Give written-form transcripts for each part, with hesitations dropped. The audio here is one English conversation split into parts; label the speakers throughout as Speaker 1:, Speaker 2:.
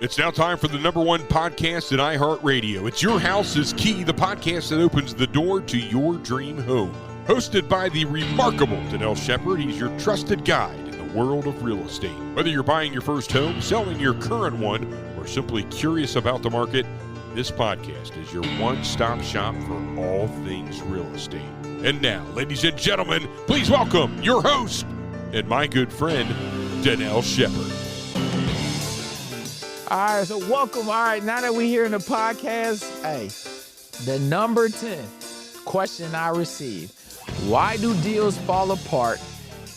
Speaker 1: It's now time for the #1 podcast in iHeartRadio. It's Your House is Key, the podcast that opens the door to your dream home. Hosted by the remarkable Dannel Shepard, he's your trusted guide in the world of real estate. Whether you're buying your first home, selling your current one, or simply curious about the market, this podcast is your one-stop shop for all things real estate. And now, ladies and gentlemen, please welcome your host and my good friend, Dannel Shepard.
Speaker 2: All right, so welcome. All right, now that we're here in the podcast, hey, the number 10 question I received: why do deals fall apart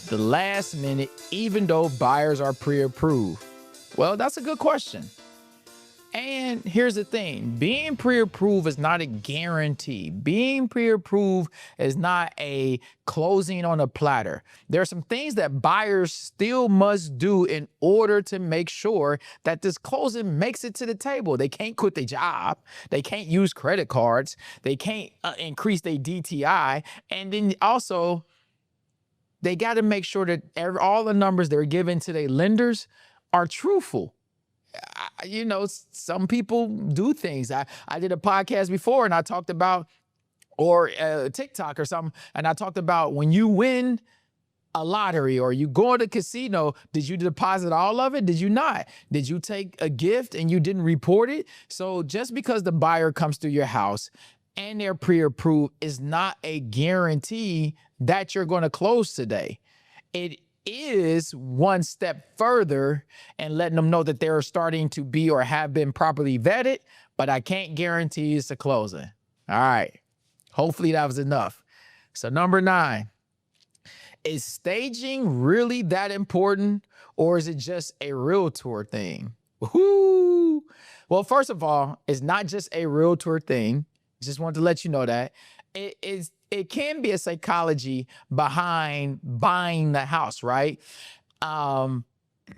Speaker 2: the last minute even though buyers are pre-approved? Well, that's a good question. And here's the thing, being pre-approved is not a guarantee. Being pre-approved is not a closing on a platter. There are some things that buyers still must do in order to make sure that this closing makes it to the table. They can't quit their job. They can't use credit cards. They can't increase their DTI. And then also, they got to make sure that all the numbers they're giving to their lenders are truthful. You know, some people do things. I did a podcast before and I talked about, or TikTok or something, and I talked about when you win a lottery or you go to the casino, did you deposit all of it? Did you not? Did you take a gift and you didn't report it? So just because the buyer comes to your house and they're pre-approved is not a guarantee that you're going to close today. It is one step further and letting them know that they're starting to be or have been properly vetted, but I can't guarantee it's a closing. All right. Hopefully that was enough. So number 9, is staging really that important, or is it just a realtor thing? Woo-hoo. Well, first of all, it's not just a realtor thing. Just wanted to let you know that. It can be a psychology behind buying the house, right?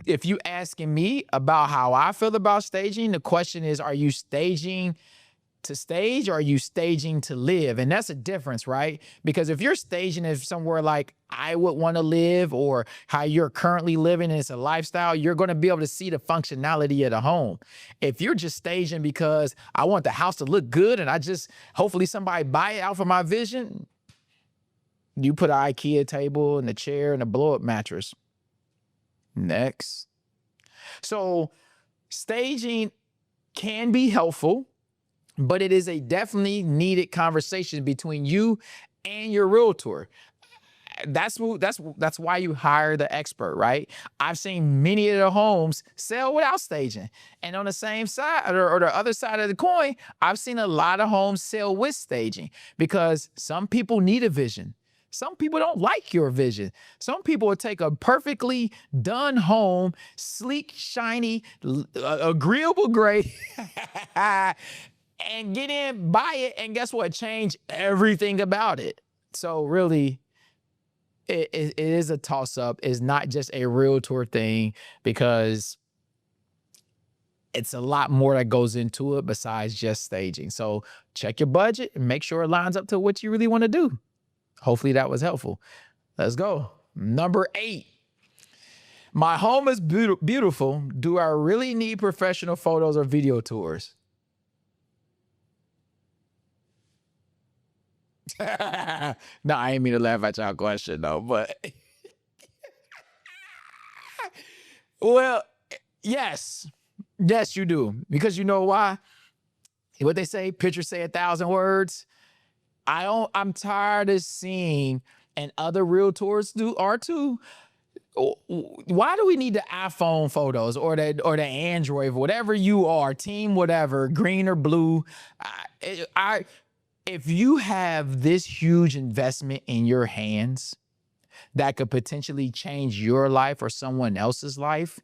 Speaker 2: If you asking me about how I feel about staging, the question is, are you staging to stage or are you staging to live? And that's a difference, right? Because if you're staging it somewhere like I would want to live or how you're currently living and it's a lifestyle, you're going to be able to see the functionality of the home. If you're just staging because I want the house to look good and hopefully somebody buy it out for my vision, you put an IKEA table and a chair and a blow-up mattress. Next. So staging can be helpful, but it is a definitely needed conversation between you and your realtor. That's why you hire the expert, right? I've seen many of the homes sell without staging. And on the same side or the other side of the coin, I've seen a lot of homes sell with staging because some people need a vision. Some people don't like your vision. Some people will take a perfectly done home, sleek, shiny, agreeable gray, and get in, buy it, and guess what? Change everything about it. So really, it is a toss-up. It's not just a realtor thing because it's a lot more that goes into it besides just staging. So check your budget and make sure it lines up to what you really want to do. Hopefully that was helpful. Let's go. Number 8. My home is beautiful. Do I really need professional photos or video tours? No, I ain't mean to laugh at y'all question though, but well, yes, you do. Because you know why? What they say, pictures say 1,000 words. I'm tired of seeing, and other realtors are too. Why do we need the iPhone photos or the Android, whatever you are, team whatever, green or blue? If you have this huge investment in your hands that could potentially change your life or someone else's life,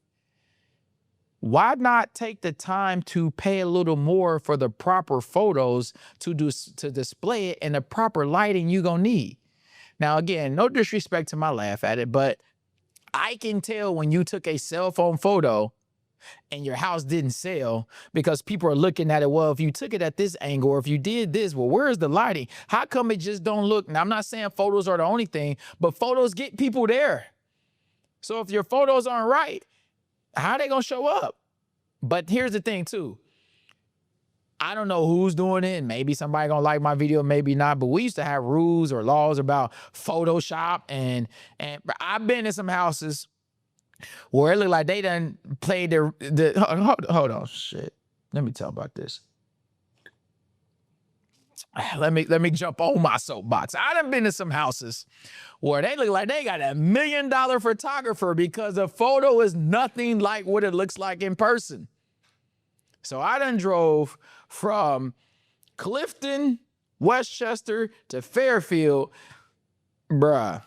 Speaker 2: why not take the time to pay a little more for the proper photos to display it in the proper lighting you're gonna need? Now, again, no disrespect to my laugh at it, but I can tell when you took a cell phone photo and your house didn't sell because people are looking at it, well, if you took it at this angle or if you did this, well, where's the lighting? How come it just don't look? Now, I'm not saying photos are the only thing, but photos get people there. So if your photos aren't right, how are they gonna show up? But here's the thing too. I don't know who's doing it. Maybe somebody gonna like my video, maybe not. But we used to have rules or laws about Photoshop, and I've been in some houses where it looked like they done played the hold on, shit. Let me tell about this. Let me jump on my soapbox. I done been to some houses where they look like they got $1 million photographer because the photo is nothing like what it looks like in person. So I done drove from Clifton, Westchester to Fairfield. Bruh,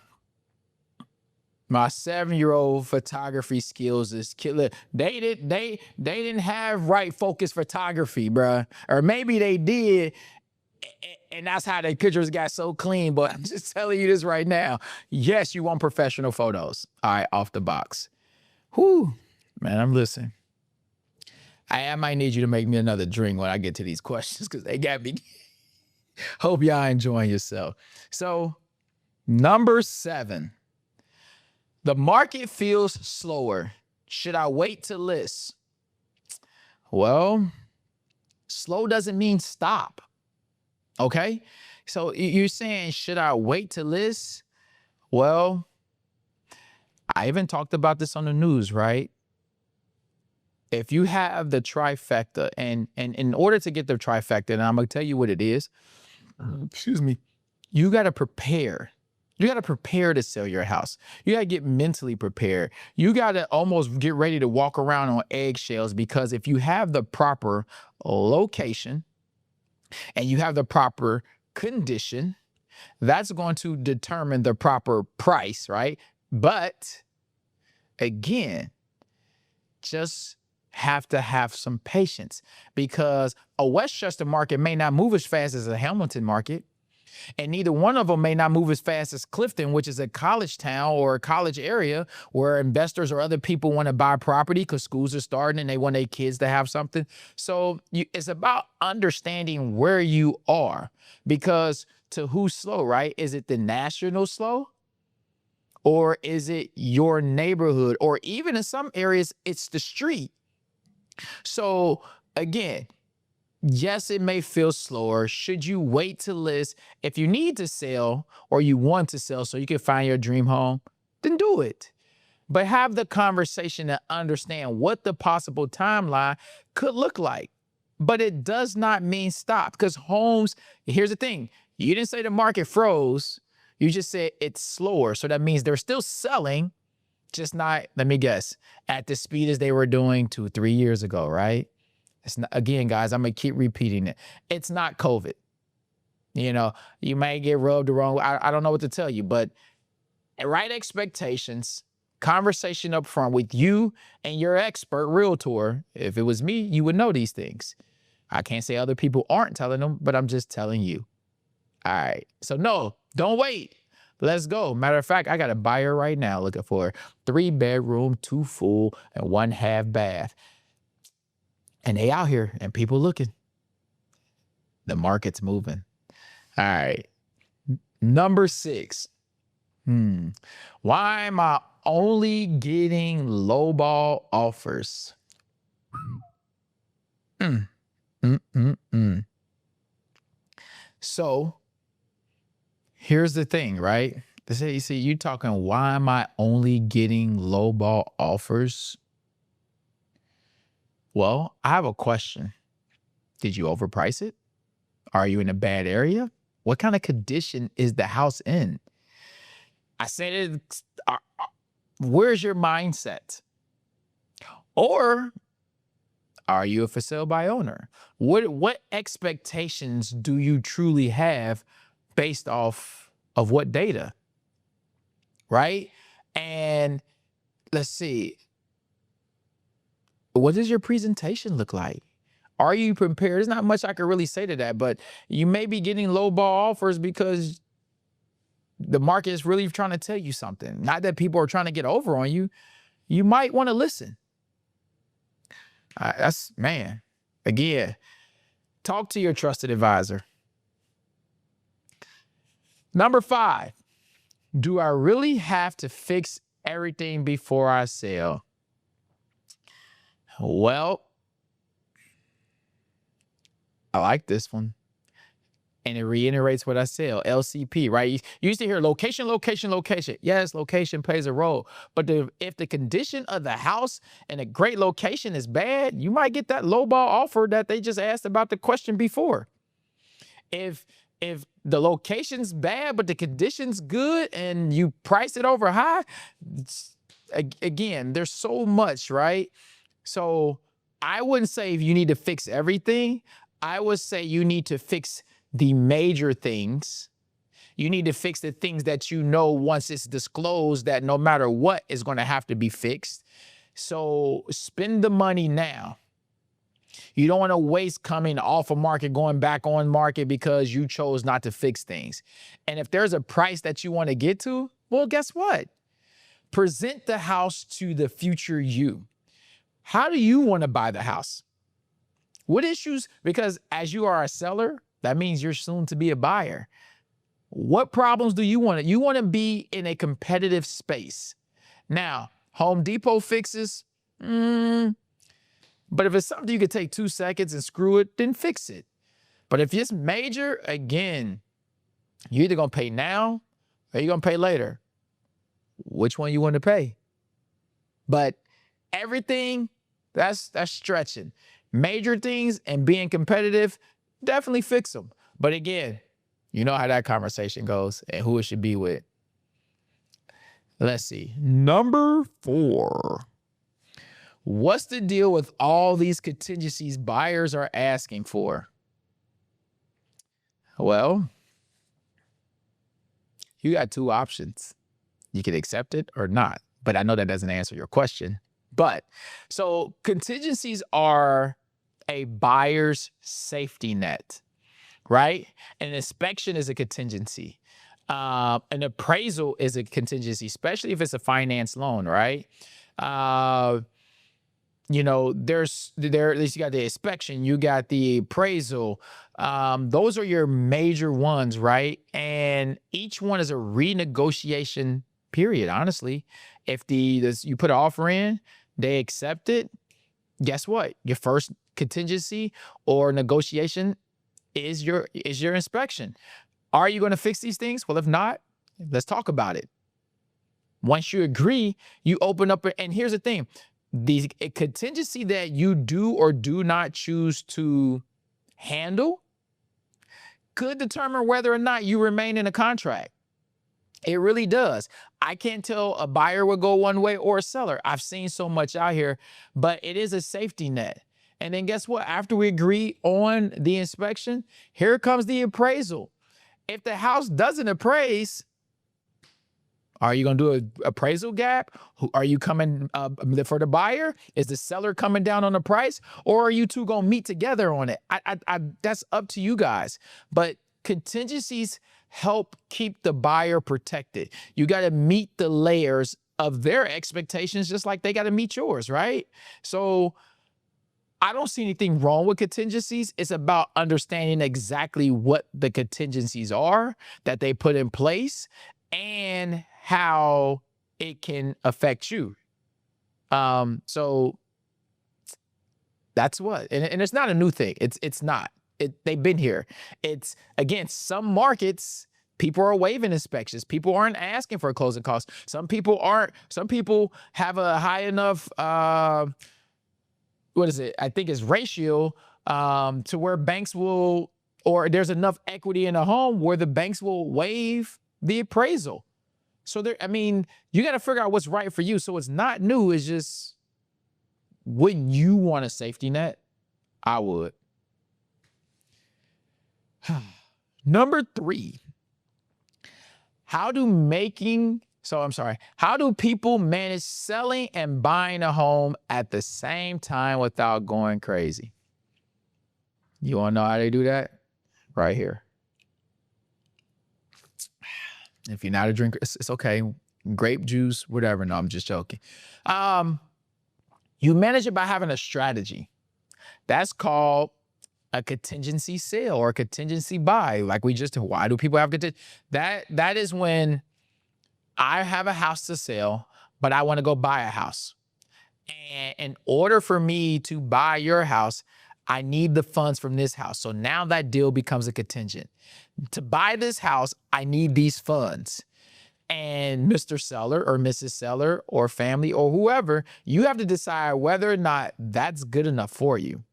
Speaker 2: my 7-year-old photography skills is killer. They didn't have right focus photography, bruh. Or maybe they did, and that's how the pictures got so clean. But I'm just telling you this right now. Yes, you want professional photos. All right, off the box. Whew, man, I'm listening. I might need you to make me another drink when I get to these questions because they got me. Hope y'all enjoying yourself. So, number 7. The market feels slower. Should I wait to list? Well, slow doesn't mean stop. Okay? So you're saying, should I wait to list? Well, I even talked about this on the news, right? If you have the trifecta, and in order to get the trifecta, and I'm going to tell you what it is, excuse me, you got to prepare. You got to prepare to sell your house. You got to get mentally prepared. You got to almost get ready to walk around on eggshells, because if you have the proper location and you have the proper condition, that's going to determine the proper price, right? But again, just have to have some patience, because a Westchester market may not move as fast as a Hamilton market. And neither one of them may not move as fast as Clifton, which is a college town or a college area where investors or other people want to buy property because schools are starting and they want their kids to have something. So it's about understanding where you are, because to who's slow, right? Is it the national slow? Or is it your neighborhood? Or even in some areas, it's the street. So again, yes, it may feel slower. Should you wait to list? If you need to sell or you want to sell so you can find your dream home, then do it. But have the conversation to understand what the possible timeline could look like. But it does not mean stop, because homes, here's the thing. You didn't say the market froze. You just said it's slower. So that means they're still selling, just not, let me guess, at the speed as they were doing 2-3 years ago, right? It's not, again, guys, I'm going to keep repeating it. It's not COVID. You know, you may get rubbed the wrong way. I don't know what to tell you, but right expectations, conversation up front with you and your expert realtor. If it was me, you would know these things. I can't say other people aren't telling them, but I'm just telling you. All right. So no, don't wait. Let's go. Matter of fact, I got a buyer right now looking for 3-bedroom, 2 full, and 1 half bath. And they out here and people looking. The market's moving. All right. Number 6. Why am I only getting lowball offers? So here's the thing, right? You see, you talking, why am I only getting lowball offers? Well, I have a question. Did you overprice it? Are you in a bad area? What kind of condition is the house in? I said it. Where's your mindset? Or are you a for sale by owner? What expectations do you truly have based off of what data? Right? And let's see. What does your presentation look like? Are you prepared? There's not much I can really say to that, but you may be getting low ball offers because the market is really trying to tell you something. Not that people are trying to get over on you. You might want to listen. Man, again, talk to your trusted advisor. Number 5, do I really have to fix everything before I sell? Well, I like this one. And it reiterates what I said, LCP, right? You used to hear location, location, location. Yes, location plays a role. But if the condition of the house and a great location is bad, you might get that lowball offer that they just asked about the question before. If the location's bad, but the condition's good and you price it over high, again, there's so much, right? So I wouldn't say you need to fix everything. I would say you need to fix the major things. You need to fix the things that you know once it's disclosed that no matter what is going to have to be fixed. So spend the money now. You don't want to waste coming off a market, going back on market because you chose not to fix things. And if there's a price that you want to get to, well, guess what? Present the house to the future you. How do you want to buy the house? What issues? Because as you are a seller, that means you're soon to be a buyer. What problems do you want? You want to be in a competitive space. Now, Home Depot fixes, but if it's something you could take 2 seconds and screw it, then fix it. But if it's major, again, you're either going to pay now or you're going to pay later. Which one you want to pay? But everything, that's stretching. Major things and being competitive, definitely fix them. But again, you know how that conversation goes and who it should be with. Let's see. Number 4. What's the deal with all these contingencies buyers are asking for? Well, you got 2 options. You can accept it or not. But I know that doesn't answer your question. But so contingencies are a buyer's safety net, right? An inspection is a contingency. An appraisal is a contingency, especially if it's a finance loan, right? You know, there's you got the inspection, you got the appraisal. Those are your major ones, right? And each one is a renegotiation period, honestly. If you put an offer in, they accept it, guess what? Your first contingency or negotiation is your inspection. Are you going to fix these things? Well, if not, let's talk about it. Once you agree, you open up, and here's the thing. The contingency that you do or do not choose to handle could determine whether or not you remain in a contract. It really does. I can't tell a buyer will go one way or a seller. I've seen so much out here, but it is a safety net. And then guess what? After we agree on the inspection, here comes the appraisal. If the house doesn't appraise, are you going to do an appraisal gap? Are you coming for the buyer? Is the seller coming down on the price? Or are you two going to meet together on it? That's up to you guys. But contingencies help keep the buyer protected. You got to meet the layers of their expectations just like they got to meet yours, right? So I don't see anything wrong with contingencies. It's about understanding exactly what the contingencies are that they put in place and how it can affect you. So that's what, and it's not a new thing. It's not. They've been here. It's, again, some markets, people are waiving inspections. People aren't asking for closing costs. Some people aren't. Some people have a high enough, what is it? I think it's ratio to where banks will, or there's enough equity in a home where the banks will waive the appraisal. So there, I mean, you got to figure out what's right for you. So it's not new. It's just, wouldn't you want a safety net? I would. Number 3, how do people manage selling and buying a home at the same time without going crazy? You want to know how they do that? Right here. If you're not a drinker, it's okay. Grape juice, whatever. No, I'm just joking. You manage it by having a strategy. That's called a contingency sale or a contingency buy. Like why do people have contingency? That is when I have a house to sell, but I want to go buy a house. And in order for me to buy your house, I need the funds from this house. So now that deal becomes a contingent. To buy this house, I need these funds. And Mr. Seller or Mrs. Seller or family or whoever, you have to decide whether or not that's good enough for you.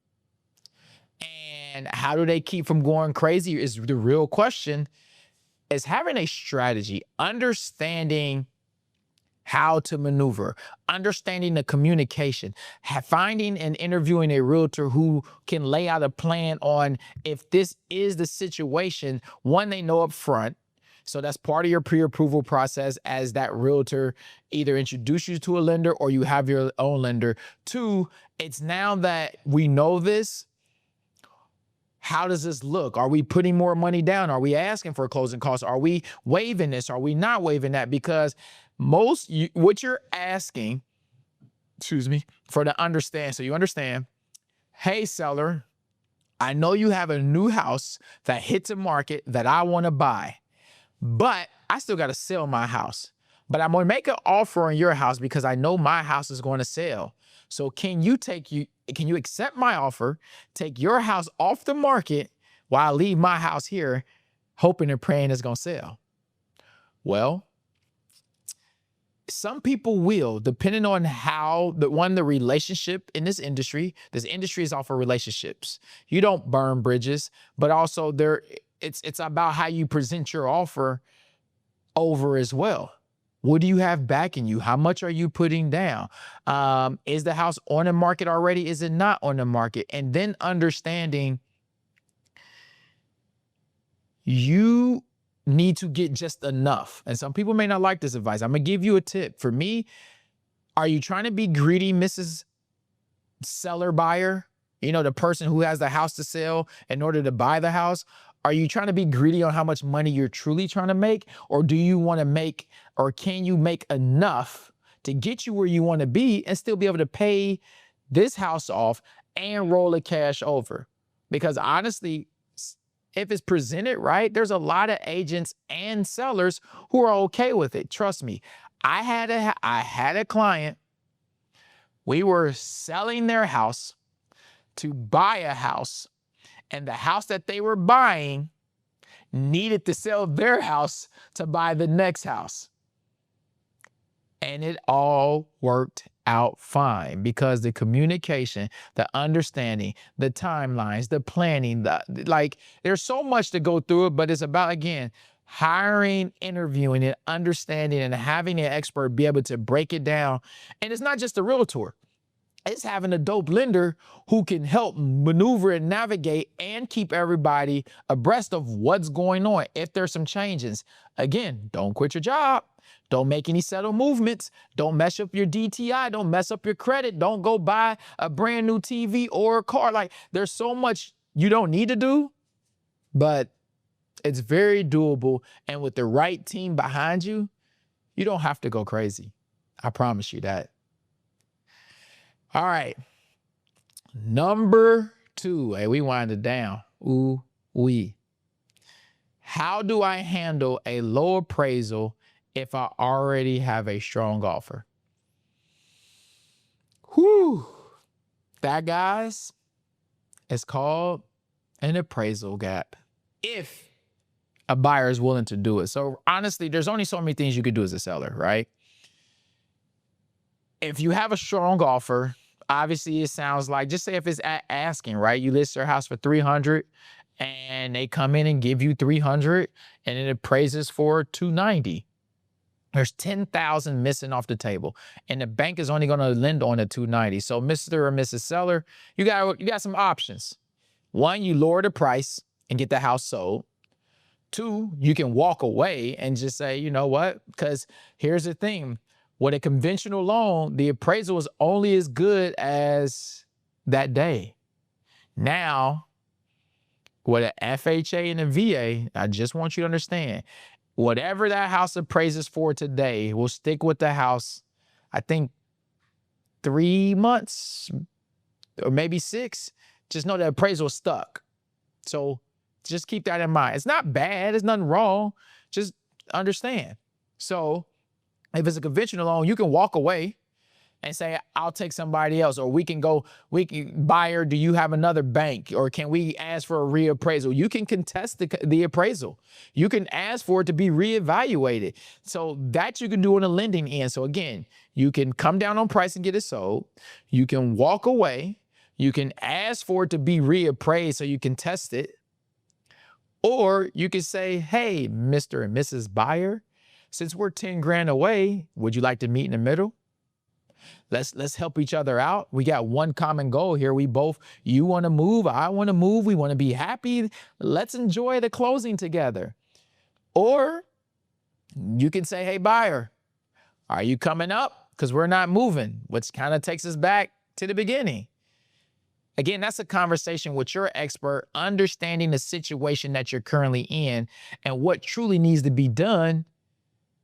Speaker 2: And how do they keep from going crazy is the real question. Is having a strategy, understanding how to maneuver, understanding the communication, finding and interviewing a realtor who can lay out a plan on if this is the situation, one, they know up front. So that's part of your pre-approval process as that realtor either introduce you to a lender or you have your own lender. Two, it's now that we know this, how does this look? Are we putting more money down? Are we asking for closing costs? Are we waiving this? Are we not waiving that? Because what you're asking, for the understand, so you understand, hey, seller, I know you have a new house that hits a market that I want to buy, but I still got to sell my house. But I'm going to make an offer on your house because I know my house is going to sell. So can you accept my offer, take your house off the market while I leave my house here, hoping and praying it's going to sell? Well, some people will, depending on how the relationship in this industry is all for relationships. You don't burn bridges, but also it's about how you present your offer over as well. What do you have backing you? How much are you putting down? Is the house on the market already? Is it not on the market? And then understanding you need to get just enough. And some people may not like this advice. I'm going to give you a tip. For me, are you trying to be greedy, Mrs. Seller buyer? You know, the person who has the house to sell in order to buy the house. Are you trying to be greedy on how much money you're truly trying to make? Or do you want to make, or can you make enough to get you where you want to be and still be able to pay this house off and roll the cash over? Because honestly, if it's presented right, there's a lot of agents and sellers who are okay with it. Trust me. I had a client. We were selling their house to buy a house, and the house that they were buying needed to sell their house to buy the next house. And it all worked out fine because the communication, the understanding, the timelines, the planning, there's so much to go through it, but it's about, again, hiring, interviewing it, understanding, and having an expert be able to break it down. And it's not just a realtor. It's having a dope lender who can help maneuver and navigate and keep everybody abreast of what's going on if there's some changes. Again, don't quit your job. Don't make any subtle movements. Don't mess up your DTI. Don't mess up your credit. Don't go buy a brand new TV or a car. Like, there's so much you don't need to do, but it's very doable. And with the right team behind you, you don't have to go crazy. I promise you that. All right. Number 2. Hey, we wind it down. Ooh, wee. How do I handle a low appraisal if I already have a strong offer? Whew. That, guys, is called an appraisal gap. If a buyer is willing to do it. So honestly, there's only so many things you could do as a seller, right? If you have a strong offer, obviously it sounds like, just say if it's asking, right? You list their house for $300 and they come in and give you $300 and it appraises for $290. There's $10,000 missing off the table, and the bank is only going to lend on the $290. So Mr. or Mrs. Seller, you got some options. One, you lower the price and get the house sold. Two, you can walk away and just say, you know what? Because here's the thing. With a conventional loan, the appraisal is only as good as that day. Now, with an FHA and a VA, I just want you to understand, whatever that house appraises for today, we'll stick with the house, I think 3 months or maybe 6. Just know the appraisal is stuck. So just keep that in mind. It's not bad. There's nothing wrong. Just understand. So if it's a conventional loan, you can walk away and say, I'll take somebody else, or buyer, do you have another bank, or can we ask for a reappraisal? You can contest the appraisal. You can ask for it to be reevaluated. So that you can do on the lending end. So again, you can come down on price and get it sold. You can walk away. You can ask for it to be reappraised so you can test it. Or you can say, hey, Mr. and Mrs. Buyer, since we're 10 grand away, would you like to meet in the middle? Let's help each other out. We got one common goal here. You want to move, I want to move. We want to be happy. Let's enjoy the closing together. Or you can say, hey, buyer, are you coming up? Because we're not moving, which kind of takes us back to the beginning. Again, that's a conversation with your expert, understanding the situation that you're currently in and what truly needs to be done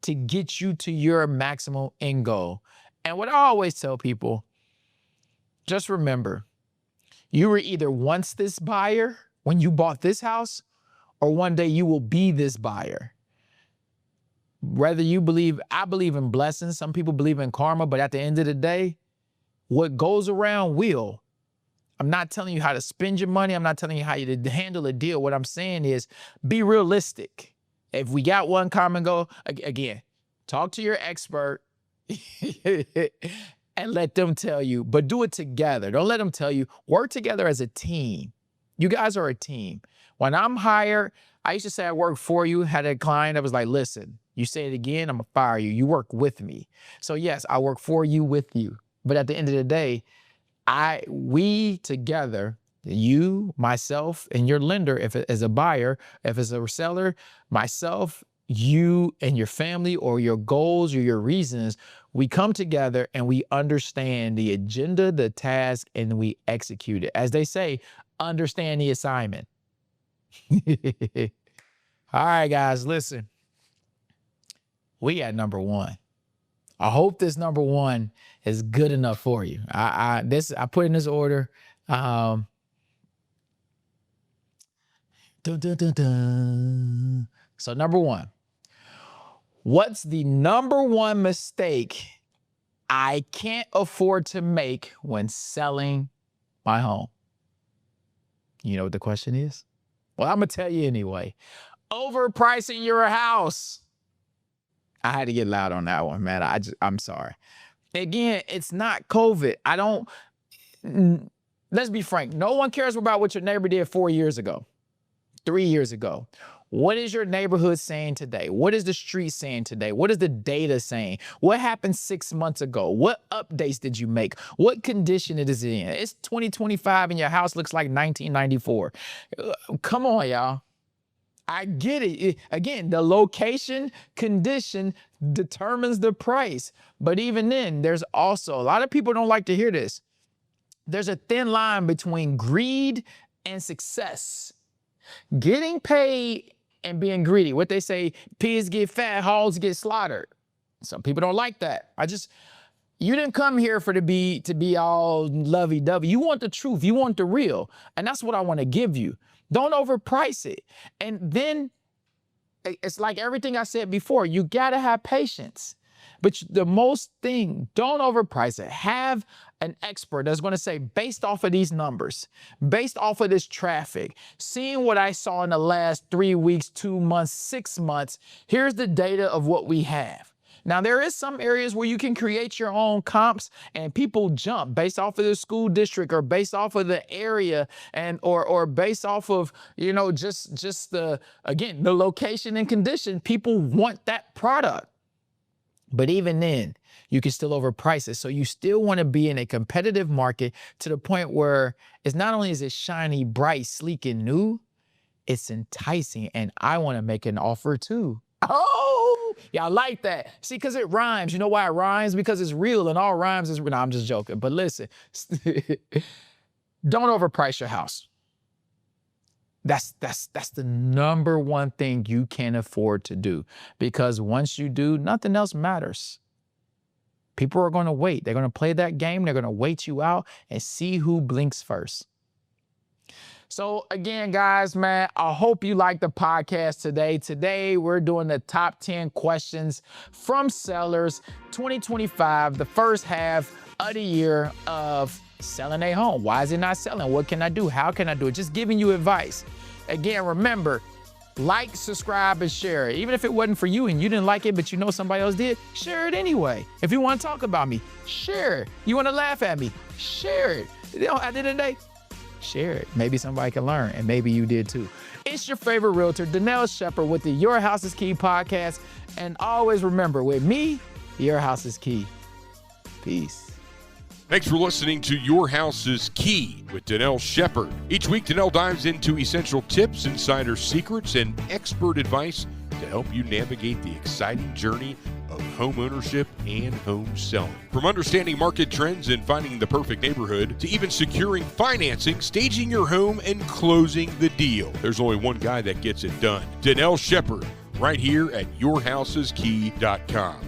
Speaker 2: to get you to your maximum end goal. And what I always tell people, just remember, you were either once this buyer when you bought this house, or one day you will be this buyer. Whether you believe, I believe in blessings. Some people believe in karma, but at the end of the day, what goes around will. I'm not telling you how to spend your money. I'm not telling you how to handle a deal. What I'm saying is be realistic. If we got one common goal, again, talk to your expert and let them tell you, but do it together. Don't let them tell you. Work together as a team. You guys are a team. When I'm hired, I used to say I work for you. Had a client that was like, listen, you say it again, I'm gonna fire you. You work with me. So yes, I work for you, with you. But at the end of the day, we together, you, myself, and your lender, if it is a buyer, if it's a seller, myself, you and your family, or your goals or your reasons, we come together and we understand the agenda, the task, and we execute it. As they say, understand the assignment. All right, guys, listen. We at number one. I hope this number one is good enough for you. I put in this order. So number one, what's the number one mistake I can't afford to make when selling my home? You know what the question is? Well, I'm gonna tell you anyway. Overpricing your house. I had to get loud on that one, man. I'm sorry. Again, it's not COVID. Let's be frank. No one cares about what your neighbor did 4 years ago, 3 years ago. What is your neighborhood saying today? What is the street saying today? What is the data saying? What happened 6 months ago? What updates did you make? What condition it is in? It's 2025 and your house looks like 1994. Come on, y'all. I get it. Again, the location, condition determines the price. But even then, there's also, a lot of people don't like to hear this. There's a thin line between greed and success. Getting paid and being greedy. What they say, pigs get fat, hogs get slaughtered. Some people don't like that. You didn't come here to be all lovey-dovey. You want the truth. You want the real. And that's what I want to give you. Don't overprice it. And then it's like everything I said before, you got to have patience. But the most thing, don't overprice it. Have an expert that's going to say, based off of these numbers, based off of this traffic, seeing what I saw in the last 3 weeks, 2 months, 6 months, here's the data of what we have. Now, there is some areas where you can create your own comps and people jump based off of the school district or based off of the area and or based off of, just the location and condition. People want that product. But even then, you can still overprice it. So you still want to be in a competitive market to the point where it's not only is it shiny, bright, sleek, and new, it's enticing. And I want to make an offer too. Oh, y'all like that. See, because it rhymes. You know why it rhymes? Because it's real and all rhymes is real. No, I'm just joking. But listen, don't overprice your house. That's the number one thing you can afford to do. Because once you do, nothing else matters. People are going to wait. They're going to play that game. They're going to wait you out and see who blinks first. So again, guys, man, I hope you liked the podcast today. Today, we're doing the top 10 questions from sellers 2025, the first half of the year of selling a home. Why is it not selling? What can I do? How can I do it? Just giving you advice. Again, remember, like, subscribe, and share it. Even if it wasn't for you and you didn't like it, but you know somebody else did, share it anyway. If you want to talk about me, share it. You want to laugh at me, share it. You know, at the end of the day, share it. Maybe somebody can learn, and maybe you did too. It's your favorite realtor, Dannel Shepard, with the Your House is Key podcast. And always remember, with me, your house is key. Peace.
Speaker 1: Thanks for listening to Your House is Key with Dannel Shepard. Each week, Dannel dives into essential tips, insider secrets, and expert advice to help you navigate the exciting journey of home ownership and home selling. From understanding market trends and finding the perfect neighborhood to even securing financing, staging your home, and closing the deal, there's only one guy that gets it done. Dannel Shepard, right here at yourhouseskey.com.